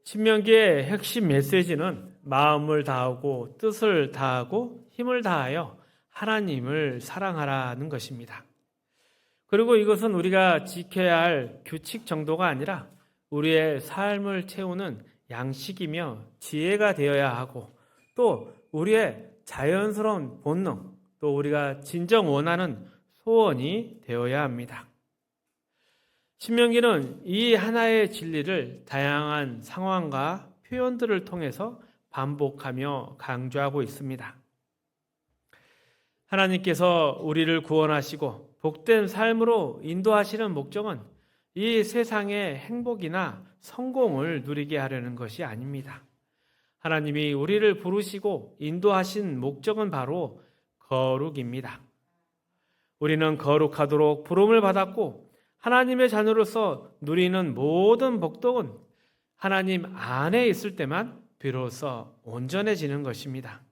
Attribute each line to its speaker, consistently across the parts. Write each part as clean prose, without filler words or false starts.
Speaker 1: 신명기의 핵심 메시지는 마음을 다하고 뜻을 다하고 힘을 다하여 하나님을 사랑하라는 것입니다. 그리고 이것은 우리가 지켜야 할 규칙 정도가 아니라 우리의 삶을 채우는 양식이며 지혜가 되어야 하고 또 우리의 자연스러운 본능 또 우리가 진정 원하는 소원이 되어야 합니다. 신명기는 이 하나의 진리를 다양한 상황과 표현들을 통해서 반복하며 강조하고 있습니다. 하나님께서 우리를 구원하시고 복된 삶으로 인도하시는 목적은 이 세상의 행복이나 성공을 누리게 하려는 것이 아닙니다. 하나님이 우리를 부르시고 인도하신 목적은 바로 거룩입니다. 우리는 거룩하도록 부름을 받았고 하나님의 자녀로서 누리는 모든 복덕은 하나님 안에 있을 때만 비로소 온전해지는 것입니다.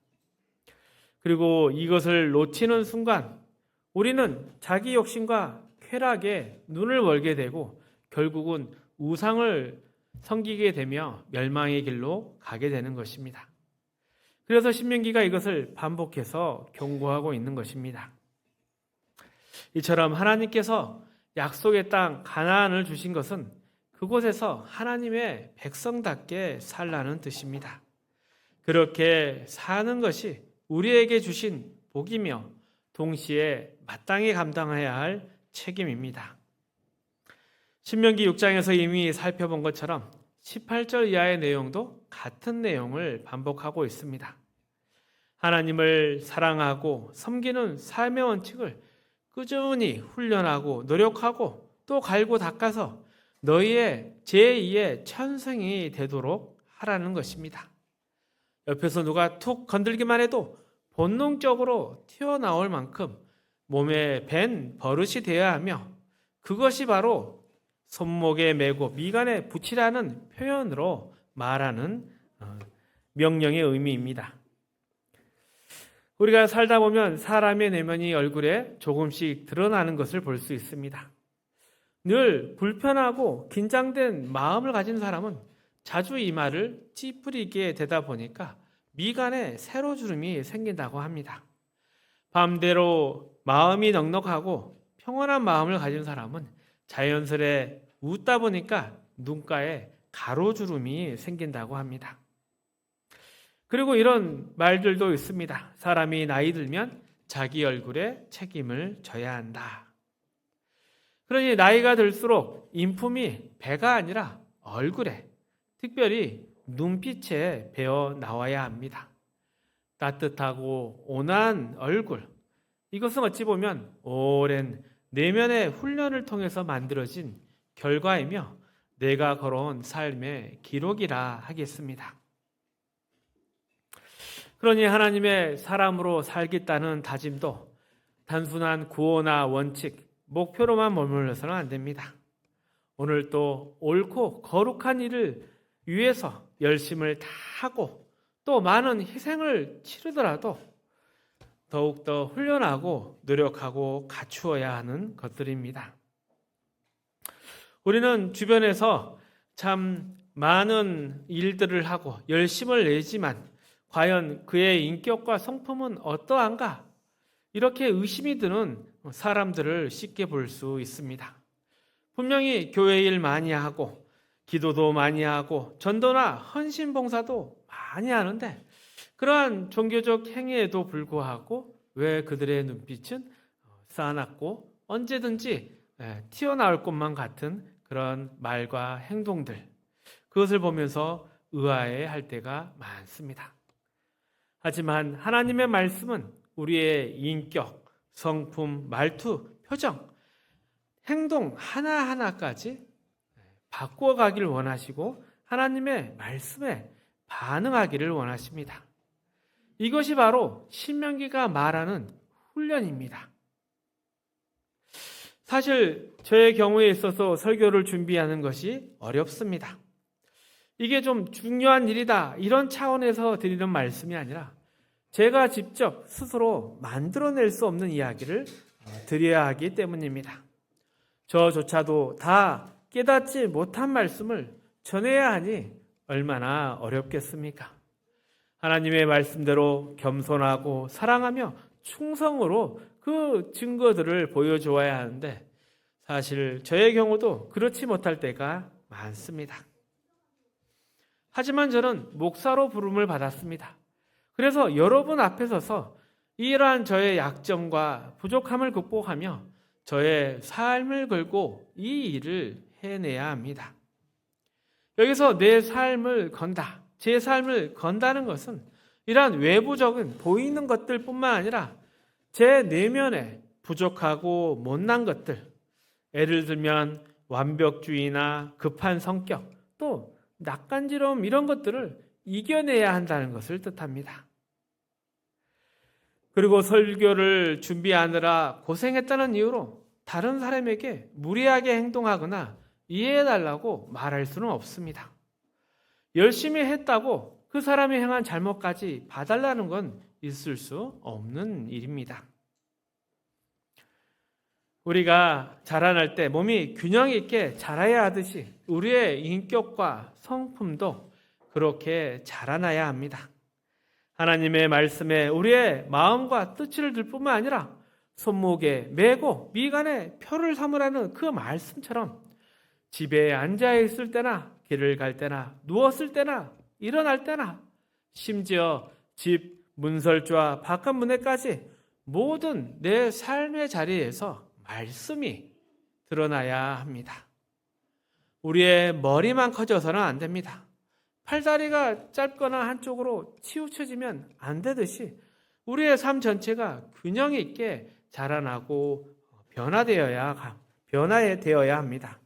Speaker 1: 그리고 이것을 놓치는 순간 우리는 자기 욕심과 쾌락에 눈을 멀게 되고 결국은 우상을 섬기게 되며 멸망의 길로 가게 되는 것입니다. 그래서 신명기가 이것을 반복해서 경고하고 있는 것입니다. 이처럼 하나님께서 약속의 땅 가나안을 주신 것은 그곳에서 하나님의 백성답게 살라는 뜻입니다. 그렇게 사는 것이 우리에게 주신 복이며 동시에 마땅히 감당해야 할 책임입니다. 신명기 6장에서 이미 살펴본 것처럼 18절 이하의 내용도 같은 내용을 반복하고 있습니다. 하나님을 사랑하고 섬기는 삶의 원칙을 꾸준히 훈련하고 노력하고 또 갈고 닦아서 너희의 제2의 천성이 되도록 하라는 것입니다. 옆에서 누가 툭 건들기만 해도 본능적으로 튀어나올 만큼 몸에 밴 버릇이 되어야 하며 그것이 바로 손목에 메고 미간에 붙이라는 표현으로 말하는 명령의 의미입니다. 우리가 살다 보면 사람의 내면이 얼굴에 조금씩 드러나는 것을 볼 수 있습니다. 늘 불편하고 긴장된 마음을 가진 사람은 자주 이마를 찌푸리게 되다 보니까 미간에 세로주름이 생긴다고 합니다. 반대로 마음이 넉넉하고 평온한 마음을 가진 사람은 자연스레 웃다 보니까 눈가에 가로주름이 생긴다고 합니다. 그리고 이런 말들도 있습니다. 사람이 나이 들면 자기 얼굴에 책임을 져야 한다. 그러니 나이가 들수록 인품이 배가 아니라 얼굴에, 특별히 눈빛에 배어 나와야 합니다. 따뜻하고 온화한 얼굴, 이것은 어찌 보면 오랜 내면의 훈련을 통해서 만들어진 결과이며 내가 걸어온 삶의 기록이라 하겠습니다. 그러니 하나님의 사람으로 살겠다는 다짐도 단순한 구호나 원칙, 목표로만 머물러서는 안 됩니다. 오늘 또 옳고 거룩한 일을 위해서 열심을 다하고 또 많은 희생을 치르더라도 더욱더 훈련하고 노력하고 갖추어야 하는 것들입니다. 우리는 주변에서 참 많은 일들을 하고 열심을 내지만 과연 그의 인격과 성품은 어떠한가? 이렇게 의심이 드는 사람들을 쉽게 볼 수 있습니다. 분명히 교회 일 많이 하고 기도도 많이 하고 전도나 헌신 봉사도 많이 하는데 그러한 종교적 행위에도 불구하고 왜 그들의 눈빛은 싸납고 언제든지 튀어나올 것만 같은 그런 말과 행동들, 그것을 보면서 의아해할 때가 많습니다. 하지만 하나님의 말씀은 우리의 인격, 성품, 말투, 표정, 행동 하나하나까지 바꿔가기를 원하시고 하나님의 말씀에 반응하기를 원하십니다. 이것이 바로 신명기가 말하는 훈련입니다. 사실 저의 경우에 있어서 설교를 준비하는 것이 어렵습니다. 이게 좀 중요한 일이다 이런 차원에서 드리는 말씀이 아니라 제가 직접 스스로 만들어낼 수 없는 이야기를 드려야 하기 때문입니다. 저조차도 다 깨닫지 못한 말씀을 전해야 하니 얼마나 어렵겠습니까? 하나님의 말씀대로 겸손하고 사랑하며 충성으로 그 증거들을 보여주어야 하는데 사실 저의 경우도 그렇지 못할 때가 많습니다. 하지만 저는 목사로 부름을 받았습니다. 그래서 여러분 앞에 서서 이러한 저의 약점과 부족함을 극복하며 저의 삶을 걸고 이 일을 해내야 합니다. 여기서 내 삶을 건다, 제 삶을 건다는 것은 이러한 외부적인 보이는 것들뿐만 아니라 제 내면에 부족하고 못난 것들, 예를 들면 완벽주의나 급한 성격, 또 낯간지러움 이런 것들을 이겨내야 한다는 것을 뜻합니다. 그리고 설교를 준비하느라 고생했다는 이유로 다른 사람에게 무리하게 행동하거나 이해해달라고 말할 수는 없습니다. 열심히 했다고 그 사람이 행한 잘못까지 봐달라는 건 있을 수 없는 일입니다. 우리가 자라날 때 몸이 균형 있게 자라야 하듯이 우리의 인격과 성품도 그렇게 자라나야 합니다. 하나님의 말씀에 우리의 마음과 뜻을 들 뿐만 아니라 손목에 메고 미간에 표를 삼으라는 그 말씀처럼 집에 앉아 있을 때나 길을 갈 때나 누웠을 때나 일어날 때나 심지어 집 문설주와 바깥 문에까지 모든 내 삶의 자리에서 말씀이 드러나야 합니다. 우리의 머리만 커져서는 안 됩니다. 팔다리가 짧거나 한쪽으로 치우쳐지면 안 되듯이 우리의 삶 전체가 균형 있게 자라나고 변화되어야 합니다.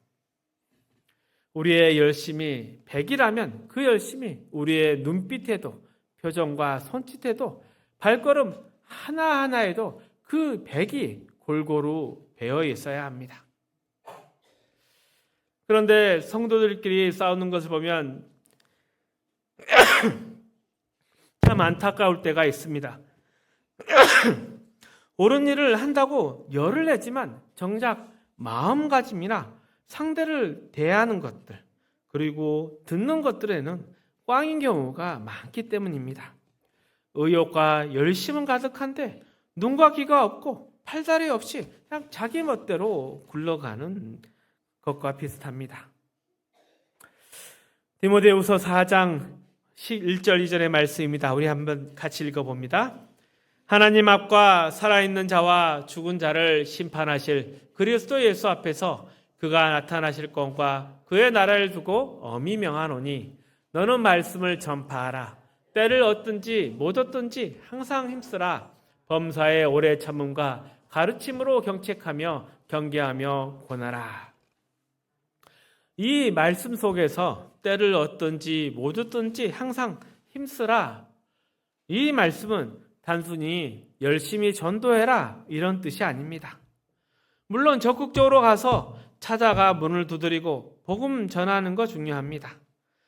Speaker 1: 우리의 열심이 100이라면 그 열심이 우리의 눈빛에도 표정과 손짓에도 발걸음 하나하나에도 그 100이 골고루 배어 있어야 합니다. 그런데 성도들끼리 싸우는 것을 보면 참 안타까울 때가 있습니다. 옳은 일을 한다고 열을 내지만 정작 마음가짐이나 상대를 대하는 것들 그리고 듣는 것들에는 꽝인 경우가 많기 때문입니다. 의욕과 열심은 가득한데 눈과 귀가 없고 팔다리 없이 그냥 자기 멋대로 굴러가는 것과 비슷합니다. 디모데후서 4장 1절 2절의 말씀입니다. 우리 한번 같이 읽어봅니다. 하나님 앞과 살아있는 자와 죽은 자를 심판하실 그리스도 예수 앞에서 그가 나타나실 것과 그의 나라를 두고 엄히 명하노니 너는 말씀을 전파하라. 때를 얻든지 못 얻든지 항상 힘쓰라. 범사의 오래 참음과 가르침으로 경책하며 경계하며 권하라. 이 말씀 속에서 때를 얻든지 못 얻든지 항상 힘쓰라. 이 말씀은 단순히 열심히 전도해라 이런 뜻이 아닙니다. 물론 적극적으로 가서 찾아가 문을 두드리고 복음 전하는 거 중요합니다.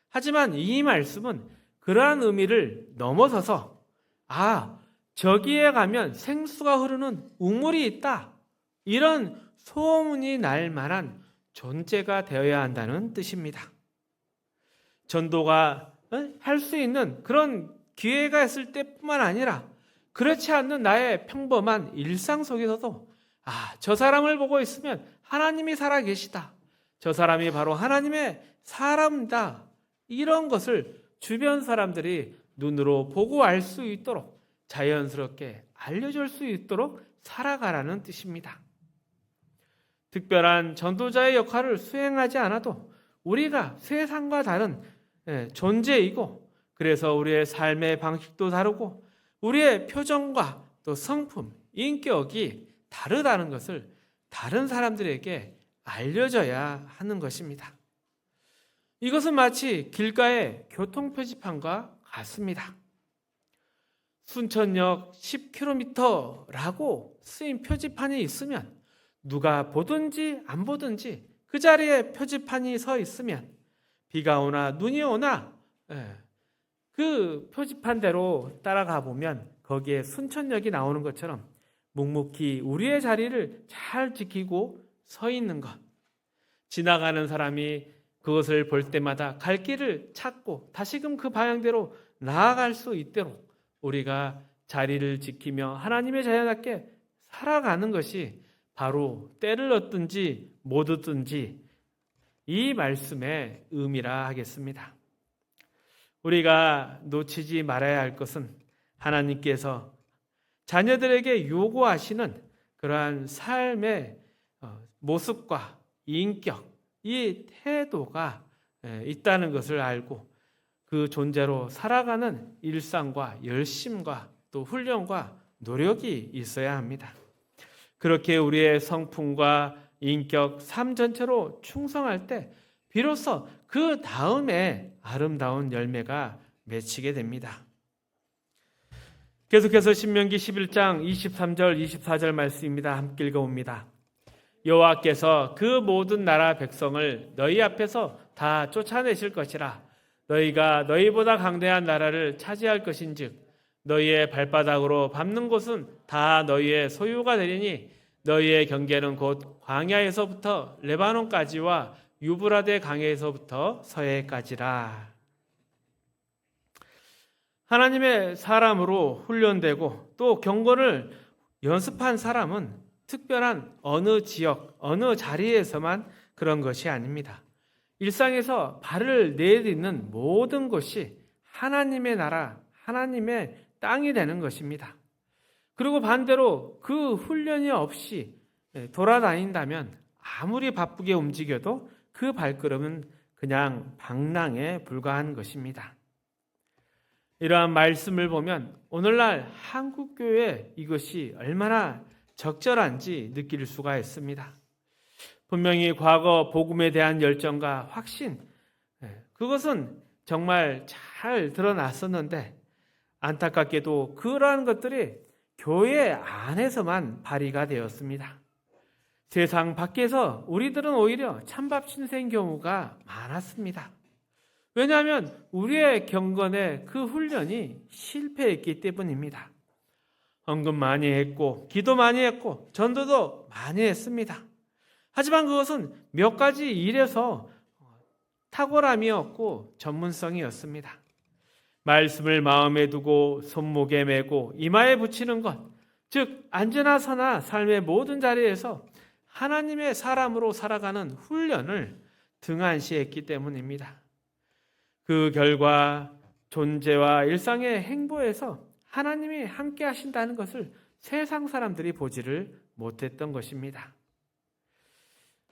Speaker 1: 하지만 이 말씀은 그러한 의미를 넘어서서 저기에 가면 생수가 흐르는 우물이 있다. 이런 소문이 날 만한 존재가 되어야 한다는 뜻입니다. 전도가 할 수 있는 그런 기회가 있을 때뿐만 아니라 그렇지 않는 나의 평범한 일상 속에서도 저 사람을 보고 있으면 하나님이 살아계시다. 저 사람이 바로 하나님의 사람이다. 이런 것을 주변 사람들이 눈으로 보고 알 수 있도록 자연스럽게 알려줄 수 있도록 살아가라는 뜻입니다. 특별한 전도자의 역할을 수행하지 않아도 우리가 세상과 다른 존재이고 그래서 우리의 삶의 방식도 다르고 우리의 표정과 또 성품, 인격이 다르다는 것을 다른 사람들에게 알려줘야 하는 것입니다. 이것은 마치 길가의 교통표지판과 같습니다. 순천역 10km라고 쓰인 표지판이 있으면 누가 보든지 안 보든지 그 자리에 표지판이 서 있으면 비가 오나 눈이 오나 그 표지판대로 따라가 보면 거기에 순천역이 나오는 것처럼 묵묵히 우리의 자리를 잘 지키고 서 있는 것. 지나가는 사람이 그것을 볼 때마다 갈 길을 찾고 다시금 그 방향대로 나아갈 수 있도록 우리가 자리를 지키며 하나님의 자녀답게 살아가는 것이 바로 때를 얻든지 못 얻든지 이 말씀의 의미라 하겠습니다. 우리가 놓치지 말아야 할 것은 하나님께서 자녀들에게 요구하시는 그러한 삶의 모습과 인격, 이 태도가 있다는 것을 알고 그 존재로 살아가는 일상과 열심과 또 훈련과 노력이 있어야 합니다. 그렇게 우리의 성품과 인격, 삶 전체로 충성할 때 비로소 그 다음에 아름다운 열매가 맺히게 됩니다. 계속해서 신명기 11장 23절 24절 말씀입니다. 함께 읽어봅니다. 여호와께서 그 모든 나라 백성을 너희 앞에서 다 쫓아내실 것이라. 너희가 너희보다 강대한 나라를 차지할 것인즉 너희의 발바닥으로 밟는 곳은 다 너희의 소유가 되리니 너희의 경계는 곧 광야에서부터 레바논까지와 유브라데 강에서부터 서해까지라. 하나님의 사람으로 훈련되고 또 경건을 연습한 사람은 특별한 어느 지역, 어느 자리에서만 그런 것이 아닙니다. 일상에서 발을 내딛는 모든 것이 하나님의 나라, 하나님의 땅이 되는 것입니다. 그리고 반대로 그 훈련이 없이 돌아다닌다면 아무리 바쁘게 움직여도 그 발걸음은 그냥 방랑에 불과한 것입니다. 이러한 말씀을 보면 오늘날 한국교회에 이것이 얼마나 적절한지 느낄 수가 있습니다. 분명히 과거 복음에 대한 열정과 확신, 그것은 정말 잘 드러났었는데 안타깝게도 그러한 것들이 교회 안에서만 발휘가 되었습니다. 세상 밖에서 우리들은 오히려 찬밥 신세인 경우가 많았습니다. 왜냐하면 우리의 경건의 그 훈련이 실패했기 때문입니다. 헌금 많이 했고 기도 많이 했고 전도도 많이 했습니다. 하지만 그것은 몇 가지 일에서 탁월함이었고 전문성이었습니다. 말씀을 마음에 두고 손목에 메고 이마에 붙이는 것, 즉 앉으나 서나 삶의 모든 자리에서 하나님의 사람으로 살아가는 훈련을 등한시했기 때문입니다. 그 결과 존재와 일상의 행보에서 하나님이 함께 하신다는 것을 세상 사람들이 보지를 못했던 것입니다.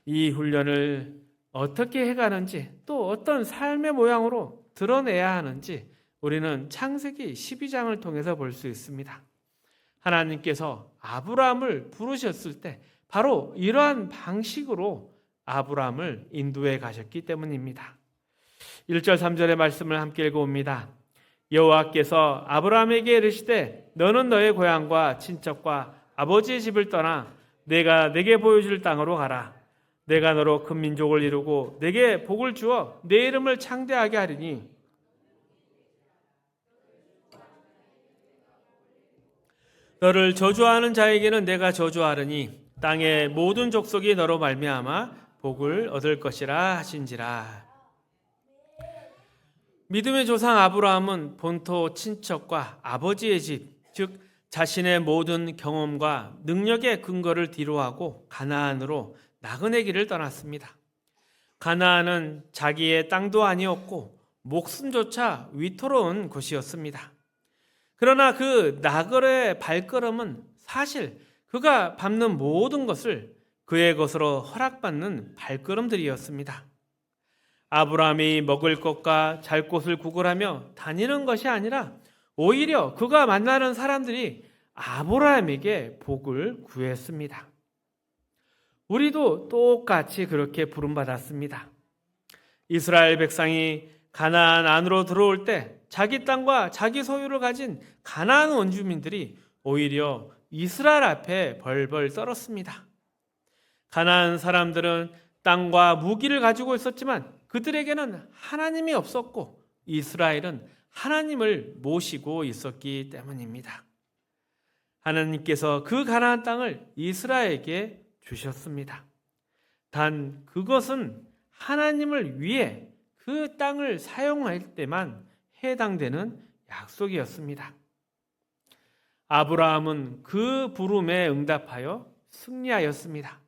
Speaker 1: 이 훈련을 어떻게 해가는지 또 어떤 삶의 모양으로 드러내야 하는지 우리는 창세기 12장을 통해서 볼 수 있습니다. 하나님께서 아브라함을 부르셨을 때 바로 이러한 방식으로 아브라함을 인도해 가셨기 때문입니다. 1절 3절의 말씀을 함께 읽어봅니다. 여호와께서 아브라함에게 이르시되 너는 너의 고향과 친척과 아버지의 집을 떠나 내가 네게 보여줄 땅으로 가라. 내가 너로 큰 민족을 이루고 네게 복을 주어 네 이름을 창대하게 하리니 너를 저주하는 자에게는 내가 저주하리니 땅의 모든 족속이 너로 말미암아 복을 얻을 것이라 하신지라. 믿음의 조상 아브라함은 본토 친척과 아버지의 집, 즉 자신의 모든 경험과 능력의 근거를 뒤로하고 가나안으로 나그네 길을 떠났습니다. 가나안은 자기의 땅도 아니었고 목숨조차 위태로운 곳이었습니다. 그러나 그 나그네의 발걸음은 사실 그가 밟는 모든 것을 그의 것으로 허락받는 발걸음들이었습니다. 아브라함이 먹을 것과 잘 곳을 구걸하며 다니는 것이 아니라 오히려 그가 만나는 사람들이 아브라함에게 복을 구했습니다. 우리도 똑같이 그렇게 부름받았습니다. 이스라엘 백성이 가나안 안으로 들어올 때 자기 땅과 자기 소유를 가진 가나안 원주민들이 오히려 이스라엘 앞에 벌벌 떨었습니다. 가나안 사람들은 땅과 무기를 가지고 있었지만 그들에게는 하나님이 없었고 이스라엘은 하나님을 모시고 있었기 때문입니다. 하나님께서 그 가나안 땅을 이스라엘에게 주셨습니다. 단 그것은 하나님을 위해 그 땅을 사용할 때만 해당되는 약속이었습니다. 아브라함은 그 부름에 응답하여 승리하였습니다.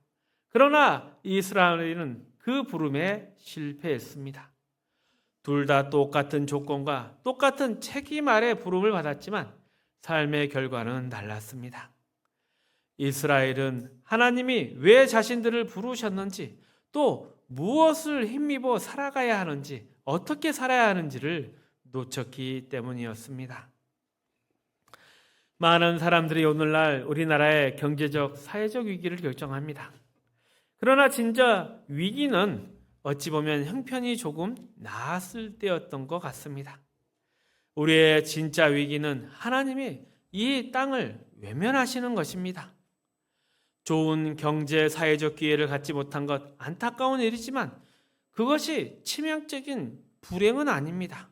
Speaker 1: 그러나 이스라엘은 그 부름에 실패했습니다. 둘 다 똑같은 조건과 똑같은 책임 아래 부름을 받았지만 삶의 결과는 달랐습니다. 이스라엘은 하나님이 왜 자신들을 부르셨는지, 또 무엇을 힘입어 살아가야 하는지, 어떻게 살아야 하는지를 놓쳤기 때문이었습니다. 많은 사람들이 오늘날 우리나라의 경제적, 사회적 위기를 결정합니다. 그러나 진짜 위기는 어찌 보면 형편이 조금 나았을 때였던 것 같습니다. 우리의 진짜 위기는 하나님이 이 땅을 외면하시는 것입니다. 좋은 경제, 사회적 기회를 갖지 못한 것 안타까운 일이지만 그것이 치명적인 불행은 아닙니다.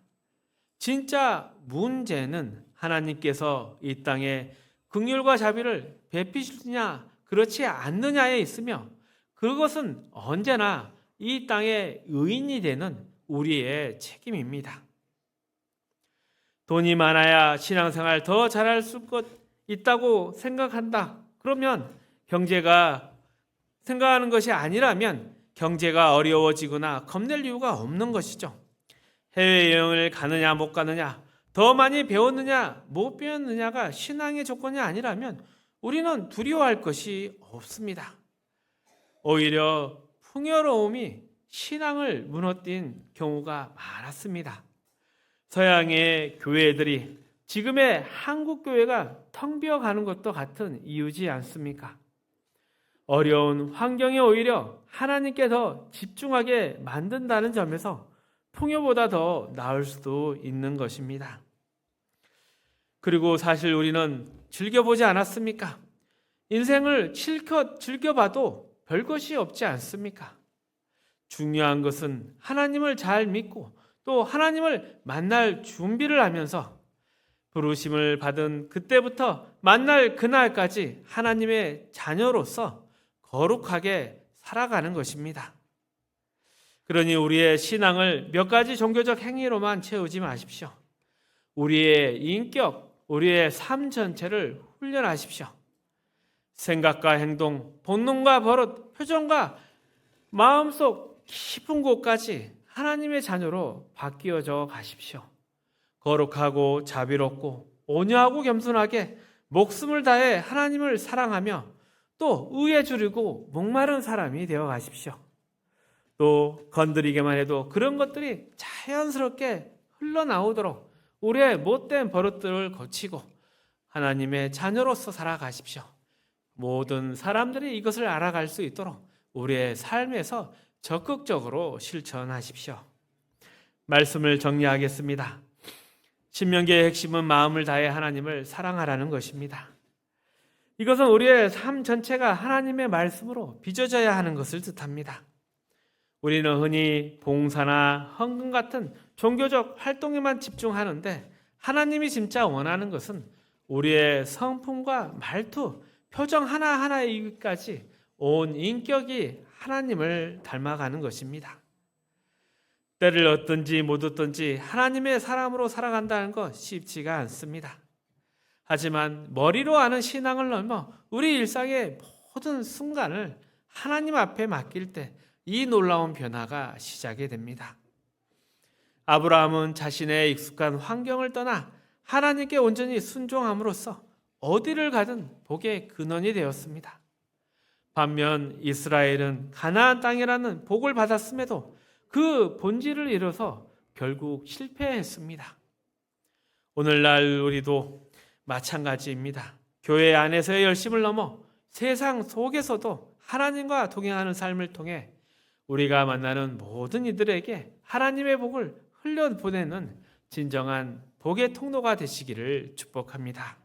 Speaker 1: 진짜 문제는 하나님께서 이 땅에 긍휼과 자비를 베푸시느냐 그렇지 않느냐에 있으며, 그것은 언제나 이 땅의 의인이 되는 우리의 책임입니다. 돈이 많아야 신앙생활 더 잘할 수 있다고 생각한다. 그러면 경제가 생각하는 것이 아니라면 경제가 어려워지거나 겁낼 이유가 없는 것이죠. 해외여행을 가느냐 못 가느냐, 더 많이 배웠느냐 못 배웠느냐가 신앙의 조건이 아니라면 우리는 두려워할 것이 없습니다. 오히려 풍요로움이 신앙을 무너뜨린 경우가 많았습니다. 서양의 교회들이 지금의 한국 교회가 텅 비어가는 것도 같은 이유지 않습니까? 어려운 환경에 오히려 하나님께 더 집중하게 만든다는 점에서 풍요보다 더 나을 수도 있는 것입니다. 그리고 사실 우리는 즐겨보지 않았습니까? 인생을 실컷 즐겨봐도 별것이 없지 않습니까? 중요한 것은 하나님을 잘 믿고 또 하나님을 만날 준비를 하면서 부르심을 받은 그때부터 만날 그날까지 하나님의 자녀로서 거룩하게 살아가는 것입니다. 그러니 우리의 신앙을 몇 가지 종교적 행위로만 채우지 마십시오. 우리의 인격, 우리의 삶 전체를 훈련하십시오. 생각과 행동, 본능과 버릇, 표정과 마음속 깊은 곳까지 하나님의 자녀로 바뀌어져 가십시오. 거룩하고 자비롭고 온유하고 겸손하게 목숨을 다해 하나님을 사랑하며 또 의에 주리고 목마른 사람이 되어 가십시오. 또 건드리기만 해도 그런 것들이 자연스럽게 흘러나오도록 우리의 못된 버릇들을 고치고 하나님의 자녀로서 살아가십시오. 모든 사람들이 이것을 알아갈 수 있도록 우리의 삶에서 적극적으로 실천하십시오. 말씀을 정리하겠습니다. 신명기의 핵심은 마음을 다해 하나님을 사랑하라는 것입니다. 이것은 우리의 삶 전체가 하나님의 말씀으로 빚어져야 하는 것을 뜻합니다. 우리는 흔히 봉사나 헌금 같은 종교적 활동에만 집중하는데 하나님이 진짜 원하는 것은 우리의 성품과 말투, 표정 하나하나에까지 온 인격이 하나님을 닮아가는 것입니다. 때를 얻든지 못 얻든지 하나님의 사람으로 살아간다는 것 쉽지가 않습니다. 하지만 머리로 아는 신앙을 넘어 우리 일상의 모든 순간을 하나님 앞에 맡길 때 이 놀라운 변화가 시작이 됩니다. 아브라함은 자신의 익숙한 환경을 떠나 하나님께 온전히 순종함으로써 어디를 가든 복의 근원이 되었습니다. 반면 이스라엘은 가나안 땅이라는 복을 받았음에도 그 본질을 잃어서 결국 실패했습니다. 오늘날 우리도 마찬가지입니다. 교회 안에서의 열심을 넘어 세상 속에서도 하나님과 동행하는 삶을 통해 우리가 만나는 모든 이들에게 하나님의 복을 흘려보내는 진정한 복의 통로가 되시기를 축복합니다.